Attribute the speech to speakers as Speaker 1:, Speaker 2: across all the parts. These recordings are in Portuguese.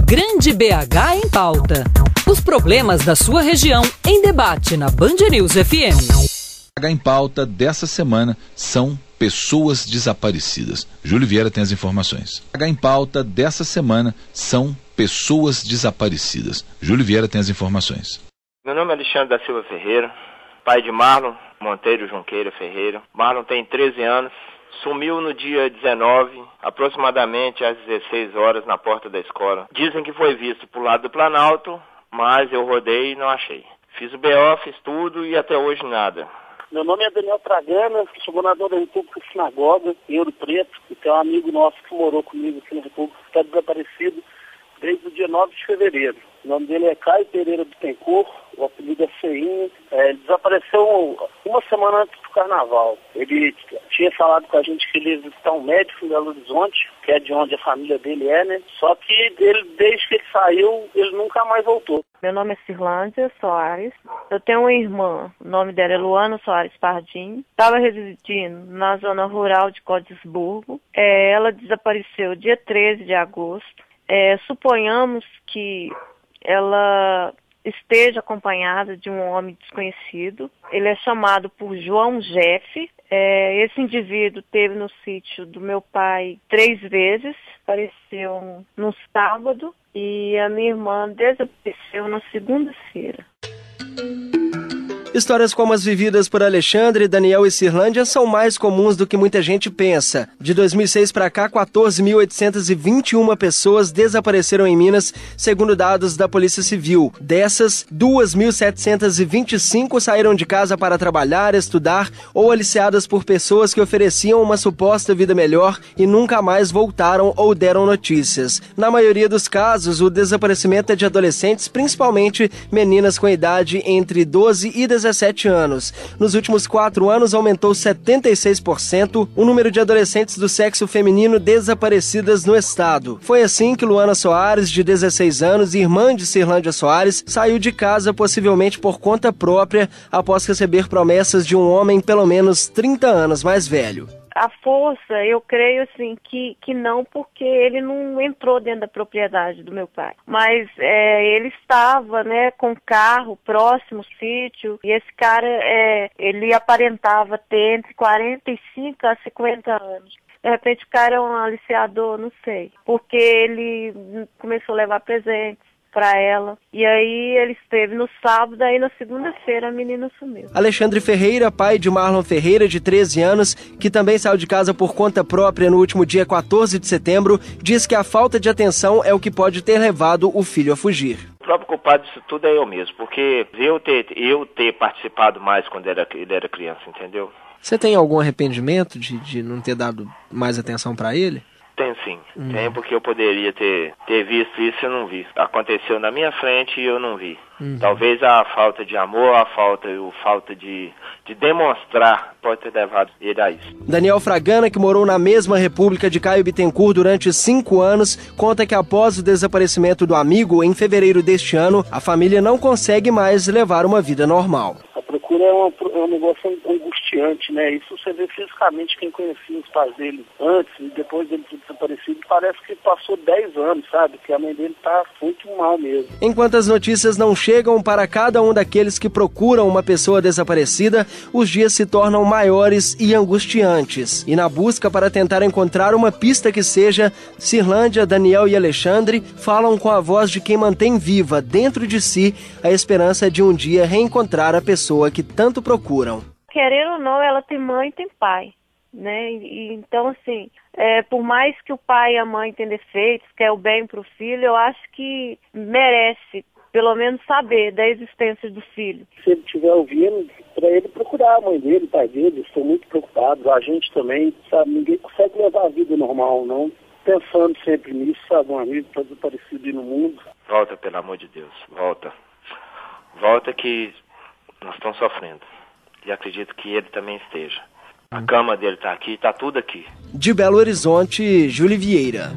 Speaker 1: Grande BH em Pauta. Os problemas da sua região em debate na Band News FM.
Speaker 2: BH em Pauta dessa semana são pessoas desaparecidas. Júlio Vieira tem as informações. BH em Pauta dessa semana são pessoas desaparecidas. Júlio Vieira tem as informações.
Speaker 3: Meu nome é Alexandre da Silva Ferreira, pai de Marlon Monteiro Junqueira Ferreira. Marlon tem 13 anos. Sumiu no dia 19, aproximadamente às 16 horas, na porta da escola. Dizem que foi visto pro lado do Planalto, mas eu rodei e não achei. Fiz o BO, fiz tudo e até hoje nada.
Speaker 4: Meu nome é Daniel Fragana, sou governador da República Sinagoga, em Ouro Preto, e tem um amigo nosso que morou comigo aqui na República, que está desaparecido desde o dia 9 de fevereiro. O nome dele é Caio Pereira Bittencourt, o apelido é Feinho. Ele desapareceu uma semana antes do carnaval. Ele tinha falado com a gente que ele ia visitar um médico em Belo Horizonte, que é de onde a família dele é, né? Só que ele, desde que ele saiu, ele nunca mais voltou.
Speaker 5: Meu nome é Cirlândia Soares. Eu tenho uma irmã, o nome dela é Luana Soares Pardim. Estava residindo na zona rural de Codisburgo. Ela desapareceu dia 13 de agosto. Suponhamos que ela esteja acompanhada de um homem desconhecido. Ele é chamado por João Jeff. Esse indivíduo esteve no sítio do meu pai 3 vezes. Apareceu no sábado e a minha irmã desapareceu na segunda-feira.
Speaker 6: Histórias como as vividas por Alexandre, Daniel e Cirlândia são mais comuns do que muita gente pensa. De 2006 para cá, 14.821 pessoas desapareceram em Minas, segundo dados da Polícia Civil. Dessas, 2.725 saíram de casa para trabalhar, estudar ou aliciadas por pessoas que ofereciam uma suposta vida melhor e nunca mais voltaram ou deram notícias. Na maioria dos casos, o desaparecimento é de adolescentes, principalmente meninas com idade entre 12 e 17 anos. Nos últimos 4 anos, aumentou 76% o número de adolescentes do sexo feminino desaparecidas no estado. Foi assim que Luana Soares, de 16 anos, irmã de Cirlândia Soares, saiu de casa possivelmente por conta própria após receber promessas de um homem pelo menos 30 anos mais velho.
Speaker 5: A força, eu creio assim que não, porque ele não entrou dentro da propriedade do meu pai. Mas ele estava, né, com carro próximo ao sítio, e esse cara, ele aparentava ter entre 45 a 50 anos. De repente o cara é um aliciador, não sei, porque ele começou a levar presentes para ela, e aí ele esteve no sábado, aí na segunda-feira a menina sumiu.
Speaker 6: Alexandre Ferreira, pai de Marlon Ferreira, de 13 anos, que também saiu de casa por conta própria no último dia 14 de setembro, diz que a falta de atenção é o que pode ter levado o filho a fugir.
Speaker 3: O próprio culpado disso tudo é eu mesmo, porque eu ter participado mais quando ele era criança, entendeu?
Speaker 6: Você tem algum arrependimento de não ter dado mais atenção para ele?
Speaker 3: Tem sim, tem, porque eu poderia ter visto isso e eu não vi. Aconteceu na minha frente e eu não vi. Talvez a falta de amor, a falta de demonstrar pode ter levado ele a isso.
Speaker 6: Daniel Fragana, que morou na mesma República de Caio Bittencourt durante 5 anos, conta que após o desaparecimento do amigo, em fevereiro deste ano, a família não consegue mais levar uma vida normal.
Speaker 4: A procura é um negócio angustiante, né? Isso você vê fisicamente quem conhecia os pais dele antes e depois dele ter desaparecido. Parece que passou 10 anos, sabe? Que a mãe dele tá muito mal mesmo.
Speaker 6: Enquanto as notícias não chegam para cada um daqueles que procuram uma pessoa desaparecida, os dias se tornam maiores e angustiantes. E na busca para tentar encontrar uma pista que seja, Cirlândia, Daniel e Alexandre falam com a voz de quem mantém viva dentro de si a esperança de um dia reencontrar a pessoa que tanto procuram.
Speaker 5: Querer ou não, ela tem mãe e tem pai, né? Então, assim, por mais que o pai e a mãe tenham defeitos, quer o bem para o filho, eu acho que merece, pelo menos, saber da existência do filho.
Speaker 4: Se ele estiver ouvindo, para ele procurar a mãe dele, o pai dele, estão muito preocupados, a gente também, sabe? Ninguém consegue levar a vida normal, não. Pensando sempre nisso, sabe? Um amigo está desaparecido aí no mundo.
Speaker 3: Volta, pelo amor de Deus, volta. Volta que nós estamos sofrendo. E acredito que ele também esteja. A cama dele está aqui, está tudo aqui.
Speaker 6: De Belo Horizonte, Júlio Vieira.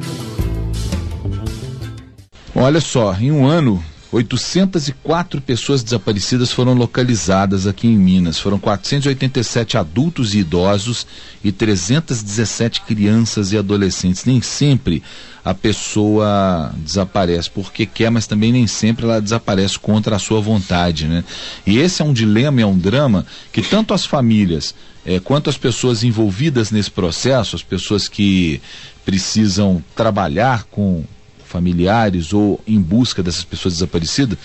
Speaker 2: Olha só, em um ano, 804 pessoas desaparecidas foram localizadas aqui em Minas. Foram 487 adultos e idosos e 317 crianças e adolescentes. Nem sempre a pessoa desaparece porque quer, mas também nem sempre ela desaparece contra a sua vontade, né? E esse é um dilema, é um drama que tanto as famílias quanto as pessoas envolvidas nesse processo, as pessoas que precisam trabalhar com familiares ou em busca dessas pessoas desaparecidas,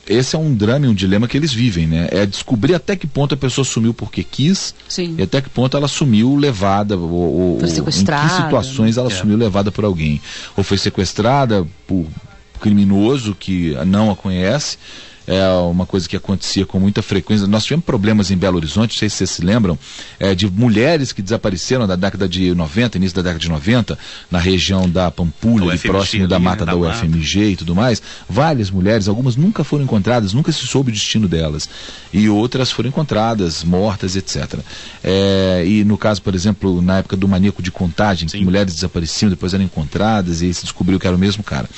Speaker 2: esse é um drama e um dilema que eles vivem, né? É descobrir até que ponto a pessoa sumiu porque quis. Sim. E até que ponto ela sumiu levada, ou em que situações ela sumiu levada por alguém. Ou foi sequestrada por criminoso que não a conhece. É uma coisa que acontecia com muita frequência. Nós tivemos problemas em Belo Horizonte, não sei se vocês se lembram, de mulheres que desapareceram na década de 90, início da década de 90, na região da Pampulha, próximo da mata da UFMG e tudo mais. Várias mulheres, algumas nunca foram encontradas, nunca se soube o destino delas. E outras foram encontradas, mortas, etc. E no caso, por exemplo, na época do maníaco de Contagem, que mulheres desapareciam, depois eram encontradas e se descobriu que era o mesmo cara.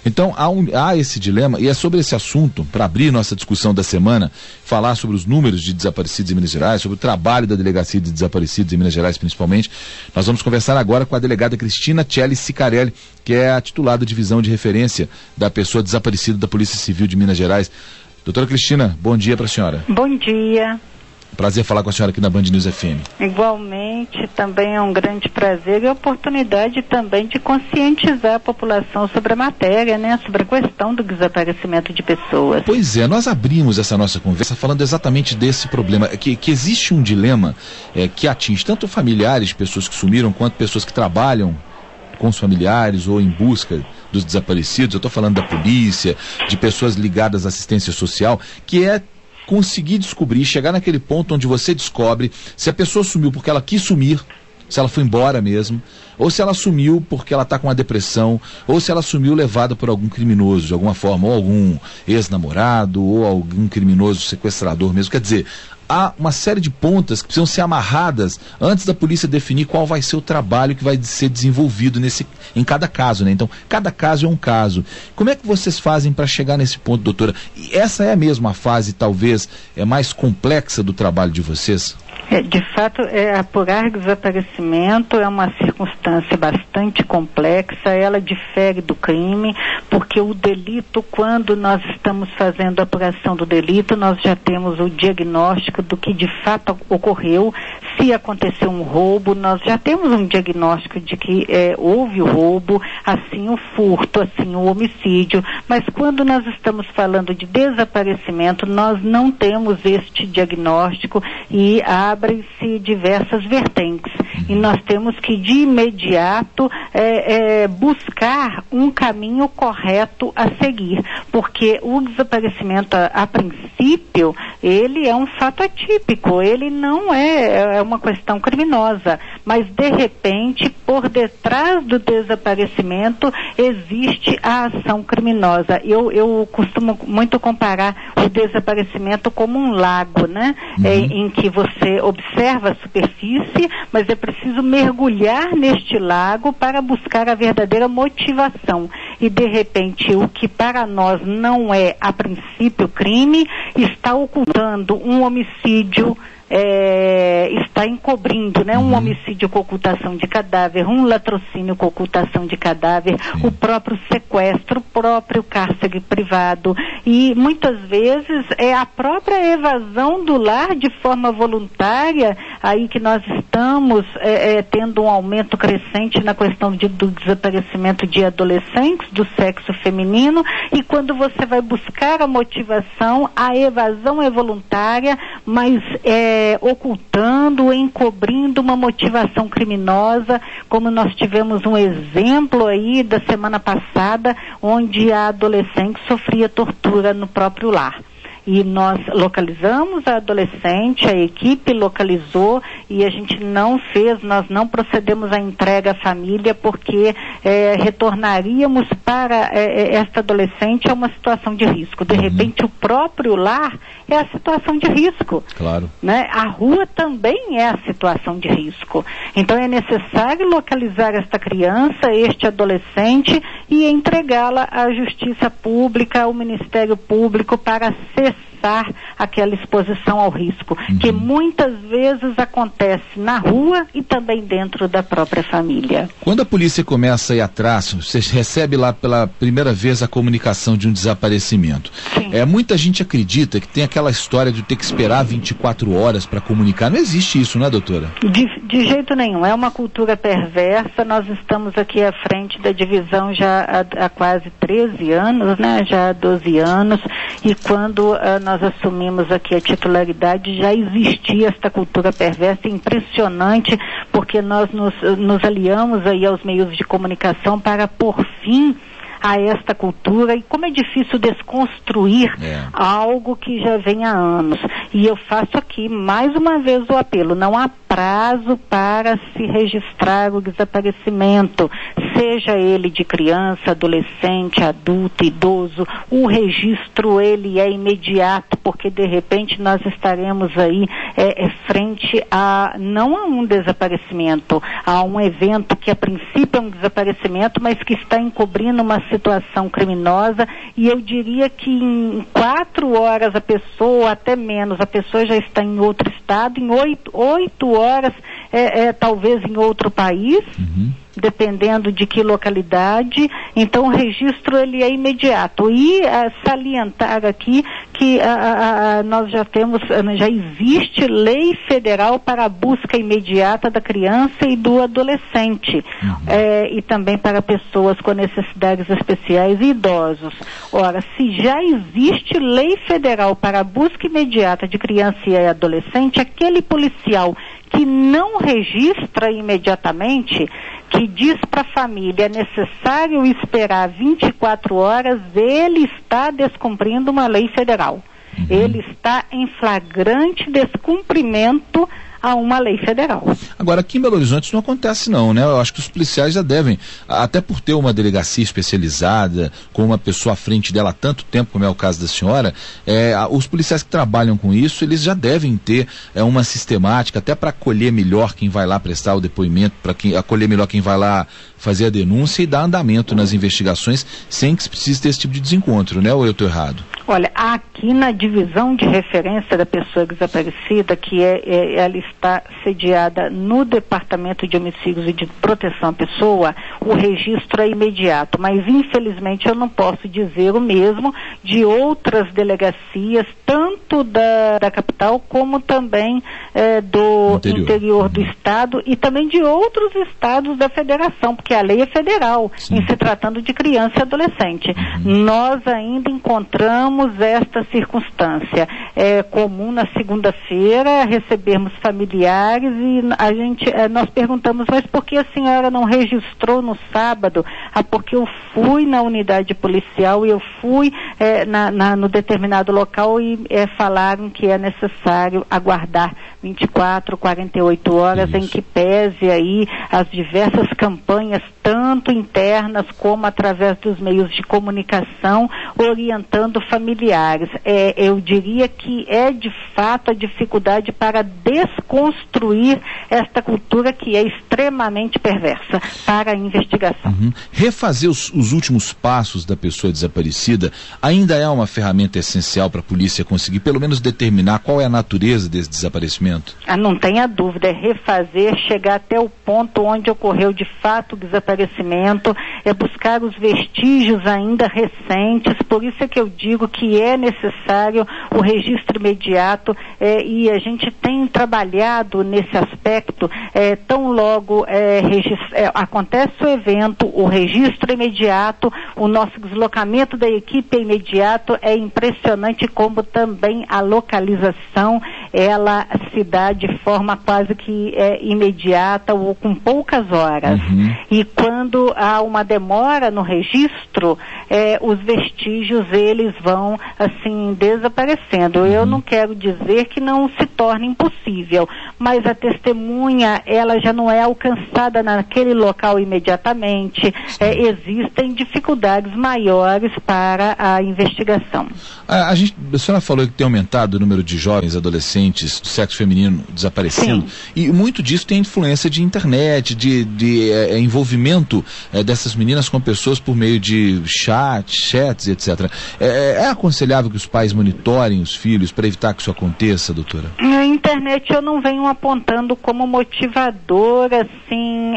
Speaker 2: Então há esse dilema, e é sobre esse assunto, para abrir nossa discussão da semana, falar sobre os números de desaparecidos em Minas Gerais, sobre o trabalho da Delegacia de Desaparecidos em Minas Gerais principalmente. Nós vamos conversar agora com a delegada Cristina Tcheli Sicarelli, que é a titular da divisão de referência da pessoa desaparecida da Polícia Civil de Minas Gerais. Doutora Cristina, bom dia para a senhora.
Speaker 7: Bom dia.
Speaker 2: Prazer falar com a senhora aqui na Band News FM.
Speaker 7: Igualmente, também é um grande prazer e oportunidade também de conscientizar a população sobre a matéria, né? Sobre a questão do desaparecimento de pessoas.
Speaker 2: Pois é, nós abrimos essa nossa conversa falando exatamente desse problema, que existe um dilema que atinge tanto familiares de pessoas que sumiram, quanto pessoas que trabalham com os familiares ou em busca dos desaparecidos. Eu estou falando da polícia, de pessoas ligadas à assistência social, que é conseguir descobrir, chegar naquele ponto onde você descobre se a pessoa sumiu porque ela quis sumir, se ela foi embora mesmo, ou se ela sumiu porque ela está com uma depressão, ou se ela sumiu levada por algum criminoso de alguma forma, ou algum ex-namorado, ou algum criminoso sequestrador mesmo. Quer dizer, há uma série de pontas que precisam ser amarradas antes da polícia definir qual vai ser o trabalho que vai ser desenvolvido em cada caso, né? Então, cada caso é um caso. Como é que vocês fazem para chegar nesse ponto, doutora? E essa é mesmo a fase, talvez, mais complexa do trabalho de vocês?
Speaker 7: De fato, apurar desaparecimento é uma circunstância bastante complexa, ela difere do crime, porque o delito, quando nós estamos fazendo a apuração do delito, nós já temos o diagnóstico do que de fato ocorreu. Se aconteceu um roubo, nós já temos um diagnóstico de que houve o roubo, assim o furto, assim o homicídio, mas quando nós estamos falando de desaparecimento, nós não temos este diagnóstico e abrem-se diversas vertentes. E nós temos que, de imediato, buscar um caminho correto a seguir, porque o desaparecimento, a princípio, ele é um fato atípico, ele não é uma questão criminosa, mas, de repente, por detrás do desaparecimento, existe a ação criminosa. Eu costumo muito comparar o desaparecimento como um lago, né? Em que você observa a superfície, mas é preciso mergulhar neste lago para buscar a verdadeira motivação. E, de repente, o que para nós não é, a princípio, crime, está ocultando um homicídio, está encobrindo, né? Um homicídio com ocultação de cadáver, um latrocínio com ocultação de cadáver, o próprio sequestro, o próprio cárcere privado, e muitas vezes é a própria evasão do lar de forma voluntária, aí que nós estamos tendo um aumento crescente na questão do desaparecimento de adolescentes do sexo feminino, e quando você vai buscar a motivação, a evasão é voluntária, mas ocultando, encobrindo uma motivação criminosa, como nós tivemos um exemplo aí da semana passada, onde a adolescente sofria tortura no próprio lar. E nós localizamos a adolescente, a equipe localizou, e a gente nós não procedemos à entrega à família, porque retornaríamos para esta adolescente a uma situação de risco. De repente, o próprio lar é a situação de risco. Claro. Né? A rua também é a situação de risco. Então é necessário localizar esta criança, este adolescente, e entregá-la à Justiça Pública, ao Ministério Público, para cessar reforçar aquela exposição ao risco, que muitas vezes acontece na rua e também dentro da própria família.
Speaker 2: Quando a polícia começa a ir atrás, você recebe lá pela primeira vez a comunicação de um desaparecimento.
Speaker 7: Sim.
Speaker 2: Muita gente acredita que tem aquela história de ter que esperar 24 horas para comunicar. Não existe isso, né, doutora?
Speaker 7: De jeito nenhum. É uma cultura perversa. Nós estamos aqui à frente da divisão já há quase 13 anos, né? Já há 12 anos. E quando nós assumimos aqui a titularidade, já existia esta cultura perversa, impressionante, porque nós nos aliamos aí aos meios de comunicação para pôr fim a esta cultura, e como é difícil desconstruir algo que já vem há anos. E eu faço aqui mais uma vez o apelo: não há prazo para se registrar o desaparecimento, seja ele de criança, adolescente, adulto, idoso. O registro, ele é imediato, porque de repente nós estaremos aí frente a, não a um desaparecimento, a um evento que a princípio é um desaparecimento, mas que está encobrindo uma situação criminosa, e eu diria que em 4 horas a pessoa, até menos, a pessoa já está em outro estado, em 8 horas talvez em outro país, dependendo de que localidade. Então o registro, ele é imediato. E salientar aqui que nós já existe lei federal para a busca imediata da criança e do adolescente, e também para pessoas com necessidades especiais e idosos. Ora, se já existe lei federal para a busca imediata de criança e adolescente, aquele policial que não registra imediatamente, que diz para a família é necessário esperar 24 horas, ele está descumprindo uma lei federal. Ele está em flagrante descumprimento a uma lei federal.
Speaker 2: Agora, aqui em Belo Horizonte isso não acontece não, né? Eu acho que os policiais já devem, até por ter uma delegacia especializada, com uma pessoa à frente dela há tanto tempo, como é o caso da senhora, os policiais que trabalham com isso, eles já devem ter uma sistemática, até para acolher melhor quem vai lá prestar o depoimento, para acolher melhor quem vai lá fazer a denúncia e dar andamento nas investigações, sem que se precise ter esse tipo de desencontro, né? Ou eu estou errado?
Speaker 7: Olha, aqui na divisão de referência da pessoa desaparecida, que ela está sediada no Departamento de Homicídios e de Proteção à Pessoa, o registro é imediato, mas infelizmente eu não posso dizer o mesmo de outras delegacias, tanto da capital como também do interior do estado, e também de outros estados da federação, porque a lei é federal, em se tratando de criança e adolescente. Nós ainda encontramos esta circunstância. É comum na segunda-feira recebermos familiares e nós perguntamos, mas por que a senhora não registrou no sábado? Porque eu fui na unidade policial e eu fui no determinado local e falaram que é necessário aguardar 24, 48 horas, em que pese aí as diversas campanhas, tanto internas como através dos meios de comunicação, orientando familiares. Eu diria que é de fato a dificuldade para desconstruir esta cultura que é extremamente perversa para a investigação.
Speaker 2: Refazer os últimos passos da pessoa desaparecida ainda é uma ferramenta essencial para a polícia conseguir pelo menos determinar qual é a natureza desse desaparecimento?
Speaker 7: Não tenha dúvida, é refazer, chegar até o ponto onde ocorreu de fato o desaparecimento, é buscar os vestígios ainda recentes. Por isso é que eu digo que é necessário o registro imediato, e a gente tem trabalhado nesse aspecto. Tão logo acontece o evento, o registro é imediato, o nosso deslocamento da equipe é imediato. É impressionante como também a localização ela se dá de forma quase que imediata ou com poucas horas. E quando há uma demora no registro, os vestígios eles vão assim desaparecendo. Eu não quero dizer que não se torne impossível, mas a testemunha ela já não é alcançada naquele local imediatamente. Existem dificuldades maiores para a investigação.
Speaker 2: A senhora falou que tem aumentado o número de jovens adolescentes adolescentes do sexo feminino desaparecendo.
Speaker 7: Sim.
Speaker 2: E muito disso tem influência de internet, de envolvimento dessas meninas com pessoas por meio de chats, etc. É aconselhável que os pais monitorem os filhos para evitar que isso aconteça, doutora?
Speaker 7: A internet eu não venho apontando como motivador, assim,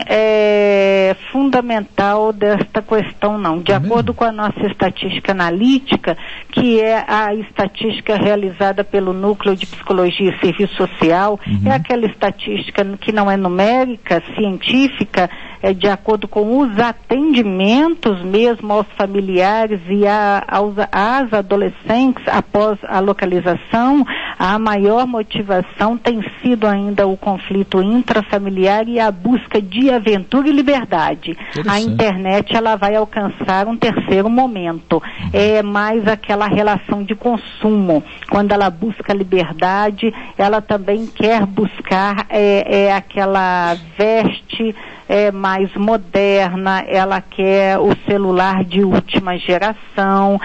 Speaker 7: fundamental desta questão, não. De acordo com a nossa estatística analítica, que é a estatística realizada pelo Núcleo de Psicologia e Serviço Social, é aquela estatística que não é numérica, científica, é de acordo com os atendimentos mesmo aos familiares e às adolescentes após a localização. A maior motivação tem sido ainda o conflito intrafamiliar e a busca de aventura e liberdade. A internet, ela vai alcançar um terceiro momento. É mais aquela relação de consumo. Quando ela busca liberdade, ela também quer buscar aquela veste mais moderna, ela quer o celular de última geração,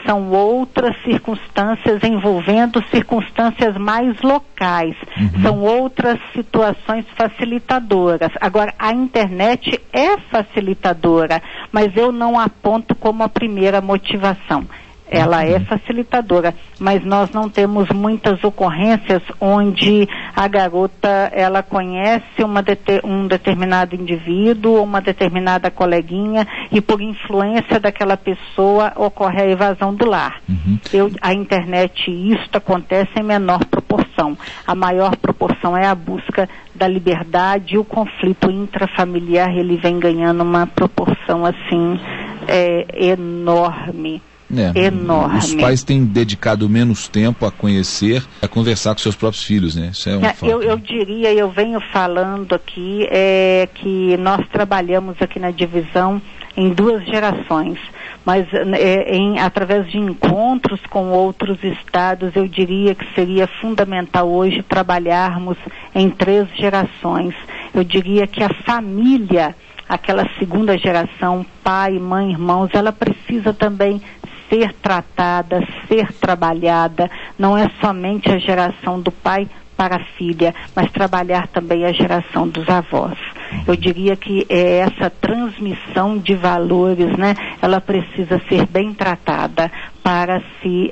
Speaker 7: são outras circunstâncias envolvendo circunstâncias mais locais, são outras situações facilitadoras. Agora, a internet é facilitadora, mas eu não aponto como a primeira motivação. Ela é facilitadora, mas nós não temos muitas ocorrências onde a garota, ela conhece um determinado indivíduo, uma determinada coleguinha, e por influência daquela pessoa ocorre a evasão do lar. A internet, isso acontece em menor proporção. A maior proporção é a busca da liberdade, e o conflito intrafamiliar, ele vem ganhando uma proporção assim enorme. Enorme.
Speaker 2: Os pais têm dedicado menos tempo a conhecer, a conversar com seus próprios filhos, né? Isso é um fato. Eu
Speaker 7: diria, eu venho falando aqui, que nós trabalhamos aqui na divisão em 2 gerações, mas através de encontros com outros estados, eu diria que seria fundamental hoje trabalharmos em 3 gerações. Eu diria que a família, aquela segunda geração, pai, mãe, irmãos, ela precisa também ser tratada, ser trabalhada. Não é somente a geração do pai para a filha, mas trabalhar também a geração dos avós. Eu diria que essa transmissão de valores, né, ela precisa ser bem tratada para se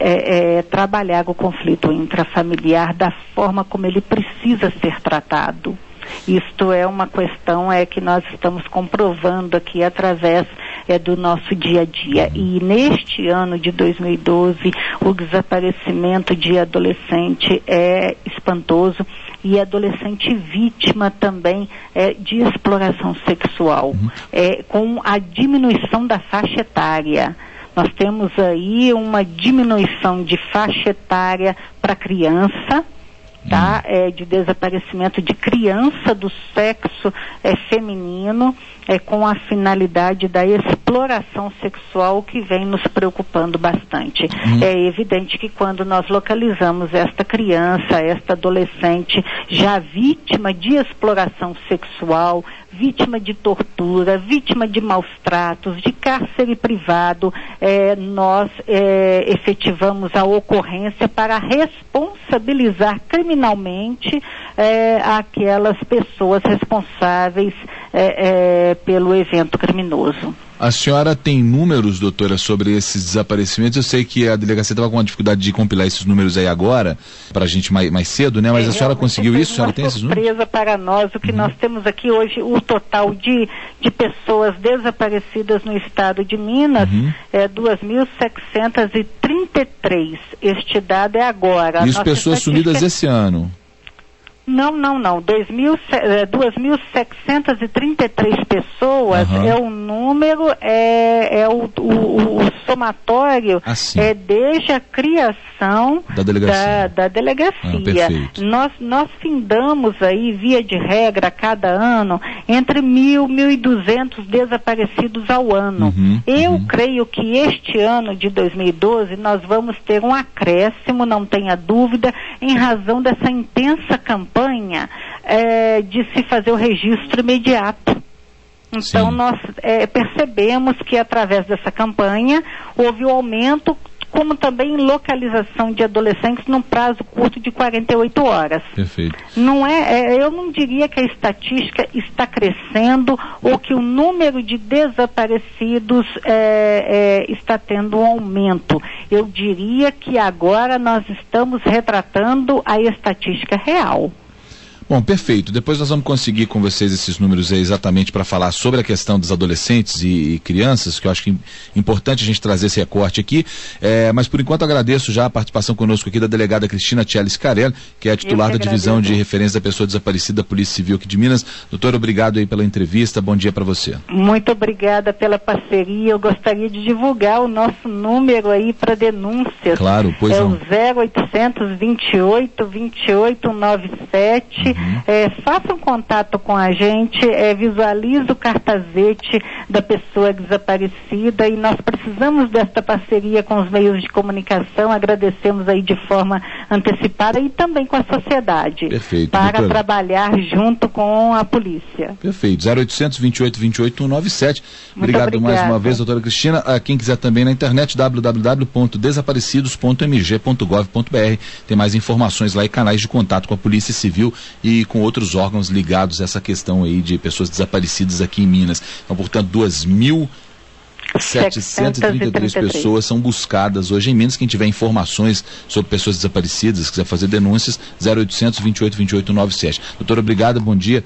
Speaker 7: trabalhar o conflito intrafamiliar da forma como ele precisa ser tratado. Isto é uma questão que nós estamos comprovando aqui através do nosso dia a dia. E neste ano de 2012, o desaparecimento de adolescente é espantoso, e adolescente vítima também de exploração sexual, com a diminuição da faixa etária. Nós temos aí uma diminuição de faixa etária para criança, tá? De desaparecimento de criança do sexo feminino, com a finalidade da exploração sexual, que vem nos preocupando bastante. É evidente que quando nós localizamos esta criança, esta adolescente já vítima de exploração sexual, vítima de tortura, vítima de maus tratos, de cárcere privado, nós efetivamos a ocorrência para responsabilizar criminalmente aquelas pessoas responsáveis pelo evento criminoso.
Speaker 2: A senhora tem números, doutora, sobre esses desaparecimentos? Eu sei que a delegacia estava com uma dificuldade de compilar esses números aí agora, para a gente mais cedo, né? Mas a senhora conseguiu isso? A senhora tem esses números?
Speaker 7: Surpresa para nós. O que nós temos aqui hoje, o total de pessoas desaparecidas no estado de Minas é 2.733. Este dado é agora.
Speaker 2: Isso, pessoas sumidas esse ano?
Speaker 7: Não. 2.733 pessoas é o número, o somatório desde a criação da delegacia. Nós findamos aí, via de regra, a cada ano, entre 1.200 desaparecidos ao ano. Eu creio que este ano de 2012 nós vamos ter um acréscimo, não tenha dúvida, em razão dessa intensa campanha de se fazer o registro imediato. Então nós percebemos que através dessa campanha houve o aumento como também localização de adolescentes num prazo curto de 48 horas.
Speaker 2: Perfeito.
Speaker 7: Eu não diria que a estatística está crescendo ou que o número de desaparecidos está tendo um aumento. Eu diria que agora nós estamos retratando a estatística real.
Speaker 2: Bom, perfeito. Depois nós vamos conseguir com vocês esses números aí exatamente para falar sobre a questão dos adolescentes e crianças, que eu acho que é importante a gente trazer esse recorte aqui. Mas por enquanto agradeço já a participação conosco aqui da delegada Cristina Tchelle Scarelli, que é a titular da Divisão de Referência da Pessoa Desaparecida da Polícia Civil aqui de Minas. Doutor, obrigado aí pela entrevista. Bom dia para você.
Speaker 7: Muito obrigada pela parceria. Eu gostaria de divulgar o nosso número aí para denúncias.
Speaker 2: Claro, pois não.
Speaker 7: É o 0800 28 28 97. Faça um contato com a gente, visualize o cartazete da pessoa desaparecida, e nós precisamos desta parceria com os meios de comunicação. Agradecemos aí de forma antecipada e também com a sociedade.
Speaker 2: Perfeito,
Speaker 7: para
Speaker 2: doutora.
Speaker 7: Trabalhar junto com a polícia.
Speaker 2: Perfeito, 0800 28 28 197. Obrigado mais uma vez, doutora Cristina. Quem quiser também na internet, www.desaparecidos.mg.gov.br, tem mais informações lá e canais de contato com a Polícia Civil e com outros órgãos ligados a essa questão aí de pessoas desaparecidas aqui em Minas. Então, portanto, 2.733 pessoas são buscadas hoje em Minas. Quem tiver informações sobre pessoas desaparecidas, quiser fazer denúncias, 0800 28 28 197. Doutor, obrigado, bom dia.